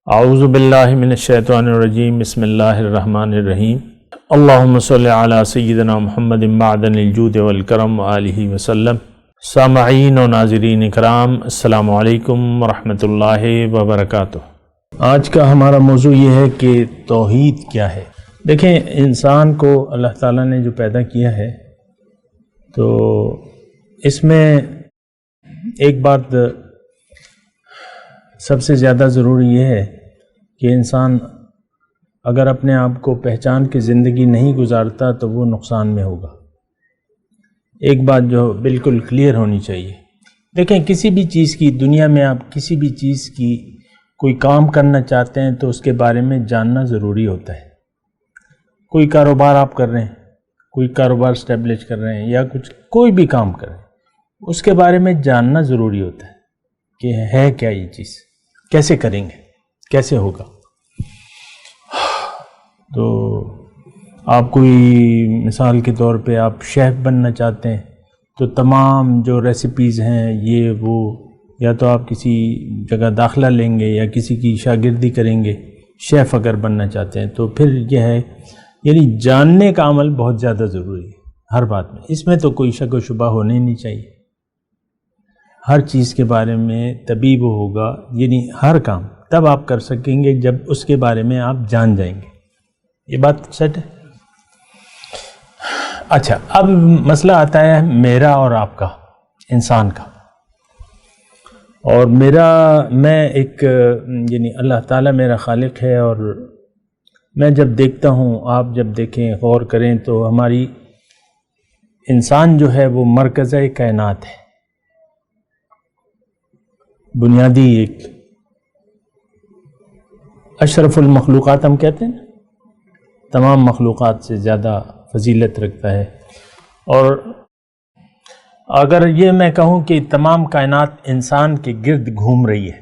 اعوذ باللہ من الشیطان الرجیم بسم اللہ الرحمن الرحیم اللہم صلی علی سیدنا محمد معدن الجود والکرم وآلہ وسلم۔ سامعین و ناظرین اکرام، السلام علیکم ورحمۃ اللہ وبرکاتہ۔ آج کا ہمارا موضوع یہ ہے کہ توحید کیا ہے۔ دیکھیں، انسان کو اللہ تعالیٰ نے جو پیدا کیا ہے تو اس میں ایک بات سب سے زیادہ ضروری یہ ہے کہ انسان اگر اپنے آپ کو پہچان کے زندگی نہیں گزارتا تو وہ نقصان میں ہوگا۔ ایک بات جو بالکل کلیئر ہونی چاہیے۔ دیکھیں، کسی بھی چیز کی دنیا میں آپ کسی بھی چیز کی کوئی کام کرنا چاہتے ہیں تو اس کے بارے میں جاننا ضروری ہوتا ہے۔ کوئی کاروبار آپ کر رہے ہیں، کوئی کاروبار اسٹیبلش کر رہے ہیں یا کوئی بھی کام کر رہے ہیں، اس کے بارے میں جاننا ضروری ہوتا ہے کہ ہے کیا یہ چیز، کیسے کریں گے، کیسے ہوگا۔ تو آپ کوئی مثال کے طور پہ آپ شیف بننا چاہتے ہیں تو تمام جو ریسیپیز ہیں یہ وہ، یا تو آپ کسی جگہ داخلہ لیں گے یا کسی کی شاگردی کریں گے۔ شیف اگر بننا چاہتے ہیں تو پھر یہ ہے، یعنی جاننے کا عمل بہت زیادہ ضروری ہے ہر بات میں۔ اس میں تو کوئی شک و شبہ ہونے ہی نہیں چاہیے۔ ہر چیز کے بارے میں طبیب ہوگا، یعنی ہر کام تب آپ کر سکیں گے جب اس کے بارے میں آپ جان جائیں گے۔ یہ بات سیٹ ہے؟ اچھا، اب مسئلہ آتا ہے میرا اور آپ کا، انسان کا۔ اور میں ایک یعنی اللہ تعالیٰ میرا خالق ہے، اور میں جب دیکھتا ہوں، آپ جب دیکھیں، غور کریں تو ہماری انسان جو ہے وہ مرکزِ کائنات ہے، بنیادی ایک اشرف المخلوقات ہم کہتے ہیں نا، تمام مخلوقات سے زیادہ فضیلت رکھتا ہے۔ اور اگر یہ میں کہوں کہ تمام کائنات انسان کے گرد گھوم رہی ہے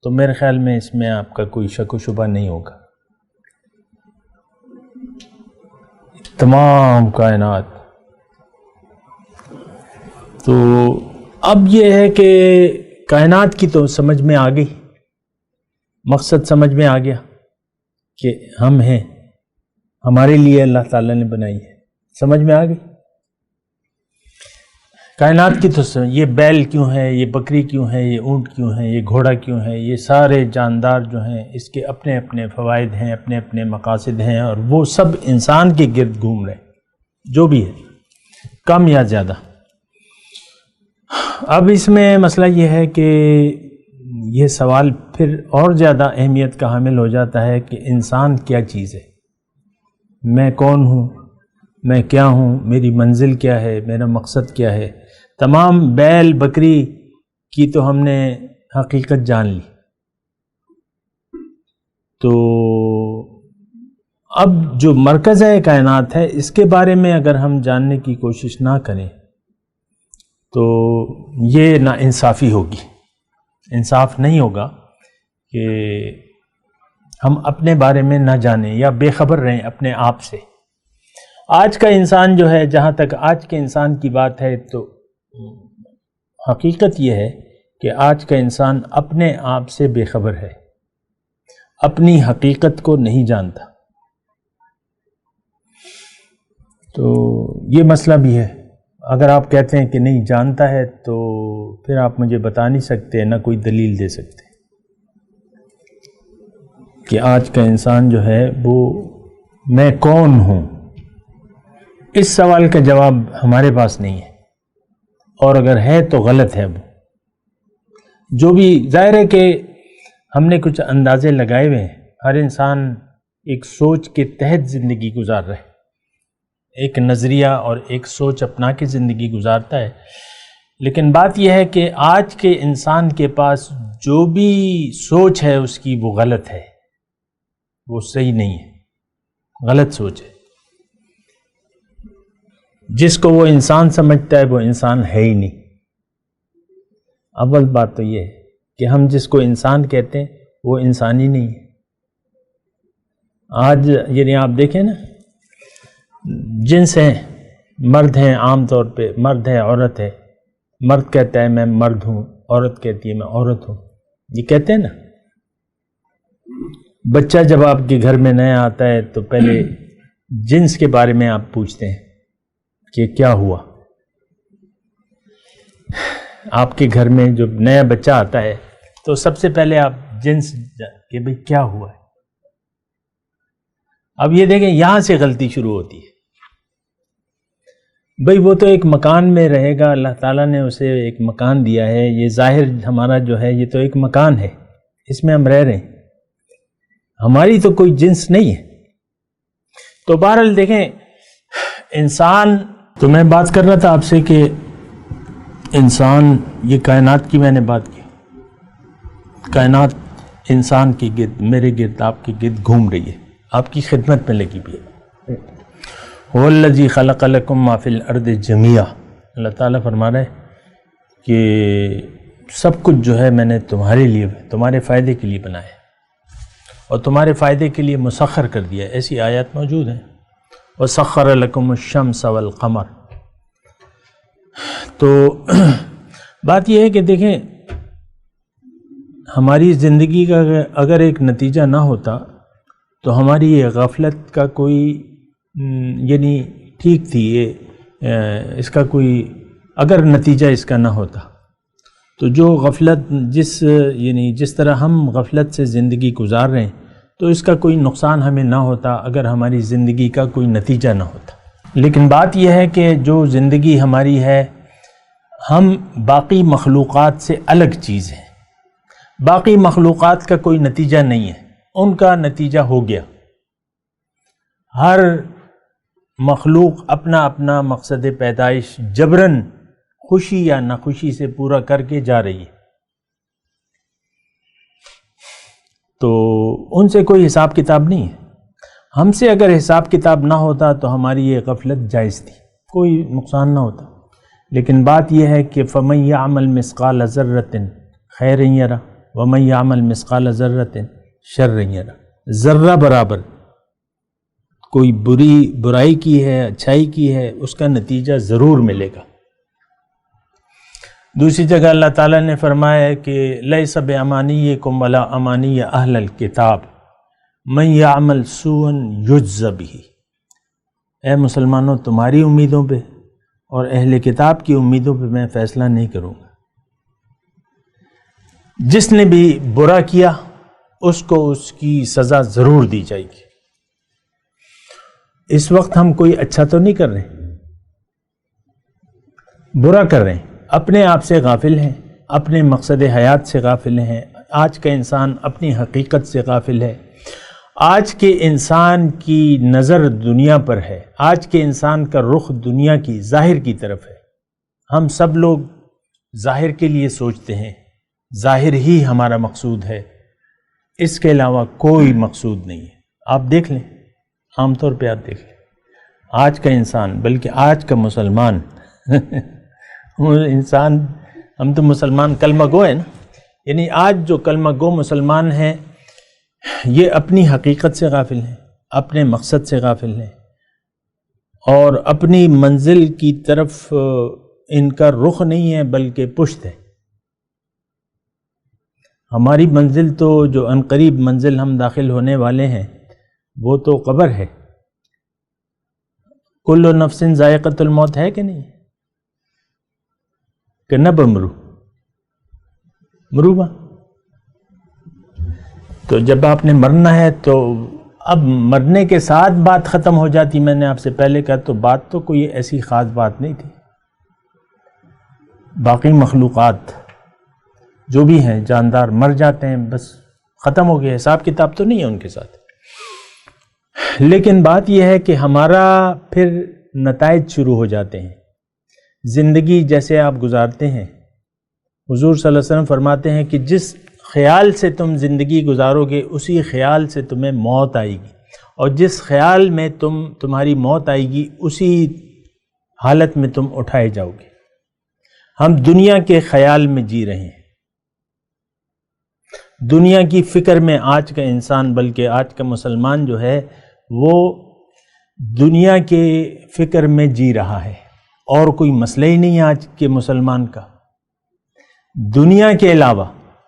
تو میرے خیال میں اس میں آپ کا کوئی شک و شبہ نہیں ہوگا۔ تمام کائنات، تو اب یہ ہے کہ کائنات کی تو سمجھ میں آ گئی، مقصد سمجھ میں آ گیا کہ ہم ہیں، ہمارے لیے اللہ تعالیٰ نے بنائی ہے، سمجھ میں آ گئی کائنات کی۔ تو یہ بیل کیوں ہے، یہ بکری کیوں ہے، یہ اونٹ کیوں ہے، یہ گھوڑا کیوں ہے، یہ سارے جاندار جو ہیں اس کے اپنے اپنے فوائد ہیں، اپنے اپنے مقاصد ہیں، اور وہ سب انسان کے گرد گھوم رہے ہیں، جو بھی ہے، کم یا زیادہ۔ اب اس میں مسئلہ یہ ہے کہ یہ سوال پھر اور زیادہ اہمیت کا حامل ہو جاتا ہے کہ انسان کیا چیز ہے، میں کون ہوں، میں کیا ہوں، میری منزل کیا ہے، میرا مقصد کیا ہے۔ تمام بیل بکری کی تو ہم نے حقیقت جان لی، تو اب جو مرکز ہے کائنات ہے، اس کے بارے میں اگر ہم جاننے کی کوشش نہ کریں تو یہ نا انصافی ہوگی، انصاف نہیں ہوگا کہ ہم اپنے بارے میں نہ جانیں یا بے خبر رہیں اپنے آپ سے۔ آج کا انسان جو ہے، جہاں تک آج کے انسان کی بات ہے، تو حقیقت یہ ہے کہ آج کا انسان اپنے آپ سے بے خبر ہے، اپنی حقیقت کو نہیں جانتا۔ تو یہ مسئلہ بھی ہے۔ اگر آپ کہتے ہیں کہ نہیں جانتا ہے تو پھر آپ مجھے بتا نہیں سکتے، نہ کوئی دلیل دے سکتے کہ آج کا انسان جو ہے وہ میں کون ہوں۔ اس سوال کا جواب ہمارے پاس نہیں ہے، اور اگر ہے تو غلط ہے۔ وہ جو بھی ظاہر ہے کہ ہم نے کچھ اندازے لگائے ہوئے ہیں، ہر انسان ایک سوچ کے تحت زندگی گزار رہا ہے، ایک نظریہ اور ایک سوچ اپنا کے زندگی گزارتا ہے۔ لیکن بات یہ ہے کہ آج کے انسان کے پاس جو بھی سوچ ہے اس کی، وہ غلط ہے، وہ صحیح نہیں ہے، غلط سوچ ہے۔ جس کو وہ انسان سمجھتا ہے وہ انسان ہے ہی نہیں۔ اول بات تو یہ ہے کہ ہم جس کو انسان کہتے ہیں وہ انسان ہی نہیں ہے۔ آج یعنی آپ دیکھیں نا، جنس ہیں، مرد ہیں، عام طور پہ مرد ہے، عورت ہے، مرد کہتا ہے میں مرد ہوں، عورت کہتی ہے میں عورت ہوں، یہ کہتے ہیں نا۔ بچہ جب آپ کے گھر میں نیا آتا ہے تو پہلے جنس کے بارے میں آپ پوچھتے ہیں کہ کیا ہوا. آپ کے گھر میں جب نیا بچہ آتا ہے تو سب سے پہلے آپ جنس کہ بھئی کیا ہوا ہے. اب یہ دیکھیں یہاں سے غلطی شروع ہوتی ہے. بھئی وہ تو ایک مکان میں رہے گا، اللہ تعالیٰ نے اسے ایک مکان دیا ہے. یہ ظاہر ہمارا جو ہے یہ تو ایک مکان ہے، اس میں ہم رہ رہے ہیں، ہماری تو کوئی جنس نہیں ہے. تو بہرحال دیکھیں انسان، تو میں بات کر رہا تھا آپ سے کہ انسان، یہ کائنات کی میں نے بات کی، کائنات انسان کی گرد، میرے گرد، آپ کی گرد گھوم رہی ہے، آپ کی خدمت میں لگی بھی ہے. هو الذی خلق لکم ما فی الارض جمیعا، اللہ تعالیٰ فرما رہا ہے کہ سب کچھ جو ہے میں نے تمہارے لیے، تمہارے فائدے کے لیے بنایا ہے اور تمہارے فائدے کے لیے مسخر کر دیا ہے. ایسی آیات موجود ہیں. وَسَخَّرَ لَكُمُ الشَّمْسَ وَالْقَمَرَ. تو بات یہ ہے کہ دیکھیں ہماری زندگی کا اگر ایک نتیجہ نہ ہوتا تو ہماری یہ غفلت کا کوئی یعنی ٹھیک تھی، یہ اس کا کوئی اگر نتیجہ اس کا نہ ہوتا تو جو غفلت جس طرح ہم غفلت سے زندگی گزار رہے ہیں تو اس کا کوئی نقصان ہمیں نہ ہوتا اگر ہماری زندگی کا کوئی نتیجہ نہ ہوتا. لیکن بات یہ ہے کہ جو زندگی ہماری ہے ہم باقی مخلوقات سے الگ چیز ہیں. باقی مخلوقات کا کوئی نتیجہ نہیں ہے، ان کا نتیجہ ہو گیا. ہر مخلوق اپنا اپنا مقصد پیدائش جبراً خوشی یا ناخوشی سے پورا کر کے جا رہی ہے. تو ان سے کوئی حساب کتاب نہیں ہے. ہم سے اگر حساب کتاب نہ ہوتا تو ہماری یہ غفلت جائز تھی، کوئی نقصان نہ ہوتا. لیکن بات یہ ہے کہ فَمَن يَعْمَلْ مِثْقَالَ ذَرَّةٍ خَيْرًا يَرَهُ وَمَن يَعْمَلْ مِثْقَالَ ذَرَّةٍ شَرًّا يَرَهُ. ذرہ برابر کوئی برائی کی ہے، اچھائی کی ہے، اس کا نتیجہ ضرور ملے گا. دوسری جگہ اللہ تعالیٰ نے فرمایا ہے کہ لیس بِأَمَانِيِّكُمْ وَلَا أَمَانِيَّ أَهْلَ الْكِتَابِ مَن يَعْمَلْ سُوءًا يُجْزَ بِهِ. اے مسلمانوں، تمہاری امیدوں پہ اور اہل کتاب کی امیدوں پہ میں فیصلہ نہیں کروں گا. جس نے بھی برا کیا اس کو اس کی سزا ضرور دی جائے گی. اس وقت ہم کوئی اچھا تو نہیں کر رہے، برا کر رہے ہیں، اپنے آپ سے غافل ہیں، اپنے مقصد حیات سے غافل ہیں. آج کا انسان اپنی حقیقت سے غافل ہے. آج کے انسان کی نظر دنیا پر ہے، آج کے انسان کا رخ دنیا کی ظاہر کی طرف ہے. ہم سب لوگ ظاہر کے لیے سوچتے ہیں، ظاہر ہی ہمارا مقصود ہے، اس کے علاوہ کوئی مقصود نہیں ہے. آپ دیکھ لیں، عام طور پہ آپ دیکھ لیں آج کا انسان، بلکہ آج کا مسلمان انسان، ہم تو مسلمان کلمہ گو ہیں نا، یعنی آج جو کلمہ گو مسلمان ہیں یہ اپنی حقیقت سے غافل ہیں، اپنے مقصد سے غافل ہیں اور اپنی منزل کی طرف ان کا رخ نہیں ہے بلکہ پشت ہے. ہماری منزل تو جو عنقریب منزل ہم داخل ہونے والے ہیں وہ تو قبر ہے. کل نفس ذائقۃ الموت ہے کہ نہیں؟ کہ نہ مروبا. تو جب آپ نے مرنا ہے تو اب مرنے کے ساتھ بات ختم ہو جاتی. میں نے آپ سے پہلے کہا تو بات تو کوئی ایسی خاص بات نہیں تھی. باقی مخلوقات جو بھی ہیں جاندار مر جاتے ہیں، بس ختم ہو گیا، حساب کتاب تو نہیں ہے ان کے ساتھ. لیکن بات یہ ہے کہ ہمارا پھر نتائج شروع ہو جاتے ہیں. زندگی جیسے آپ گزارتے ہیں، حضور صلی اللہ علیہ وسلم فرماتے ہیں کہ جس خیال سے تم زندگی گزارو گے اسی خیال سے تمہیں موت آئے گی، اور جس خیال میں تمہاری موت آئے گی اسی حالت میں تم اٹھائے جاؤ گے. ہم دنیا کے خیال میں جی رہے ہیں، دنیا کی فکر میں آج کا انسان، بلکہ آج کا مسلمان جو ہے وہ دنیا کے فکر میں جی رہا ہے، اور کوئی مسئلہ ہی نہیں ہے آج کے مسلمان کا. دنیا کے علاوہ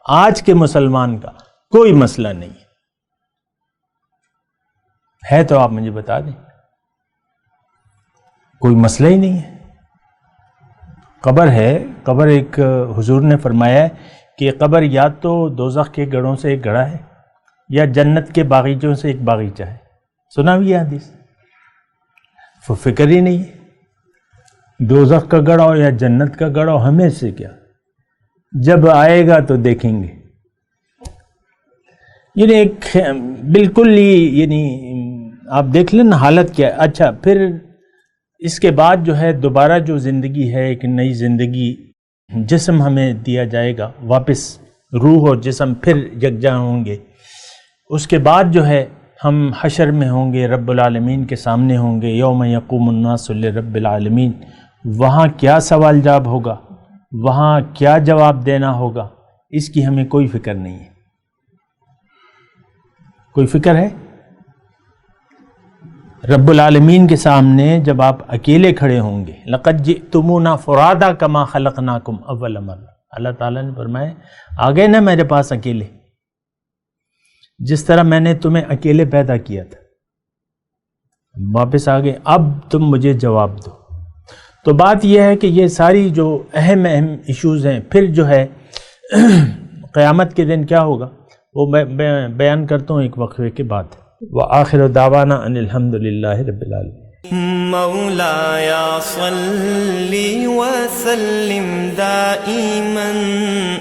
آج کے مسلمان کا کوئی مسئلہ نہیں ہے. ہے تو آپ مجھے بتا دیں، کوئی مسئلہ ہی نہیں ہے۔ قبر ہے، قبر ایک حضور نے فرمایا ہے کہ قبر یا تو دوزخ کے گڑھوں سے ایک گڑھا ہے یا جنت کے باغیچوں سے ایک باغیچہ ہے، سنا بھی ہے حدیث، فکر ہی نہیں ہے دوزخ کا گڑھا ہو یا جنت کا گڑھا ہو، ہمیں سے کیا، جب آئے گا تو دیکھیں گے۔ یعنی ایک بالکل ہی، یعنی آپ دیکھ لیں نا حالت کیا ہے۔ اچھا، پھر اس کے بعد جو ہے دوبارہ جو زندگی ہے، ایک نئی زندگی، جسم ہمیں دیا جائے گا واپس، روح اور جسم پھر یکجا ہوں گے۔ اس کے بعد جو ہے ہم حشر میں ہوں گے، رب العالمین کے سامنے ہوں گے، یوم یقوم الناس لرب العالمین۔ وہاں کیا سوال جواب ہوگا، وہاں کیا جواب دینا ہوگا، اس کی ہمیں کوئی فکر نہیں ہے۔ کوئی فکر ہے؟ رب العالمین کے سامنے جب آپ اکیلے کھڑے ہوں گے، لَقَدْ جِئْتُمُونَا فُرَادَىٰ كَمَا خَلَقْنَاكُمْ أَوَّلَ مَرَّةٍ، اللہ تعالیٰ نے فرمایا آ گئے نا میرے پاس اکیلے، جس طرح میں نے تمہیں اکیلے پیدا کیا تھا، واپس آ گئے، اب تم مجھے جواب دو۔ تو بات یہ ہے کہ یہ ساری جو اہم ایشوز ہیں، پھر جو ہے قیامت کے دن کیا ہوگا وہ میں بیان کرتا ہوں ایک وقفے کے بعد۔ وآخر دعوانا ان الحمد للہ رب العالمین۔ مولاي صل وسلم دائما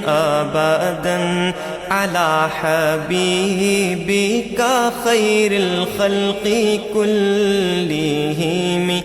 ابدا على حبيبك خير الخلق كلهم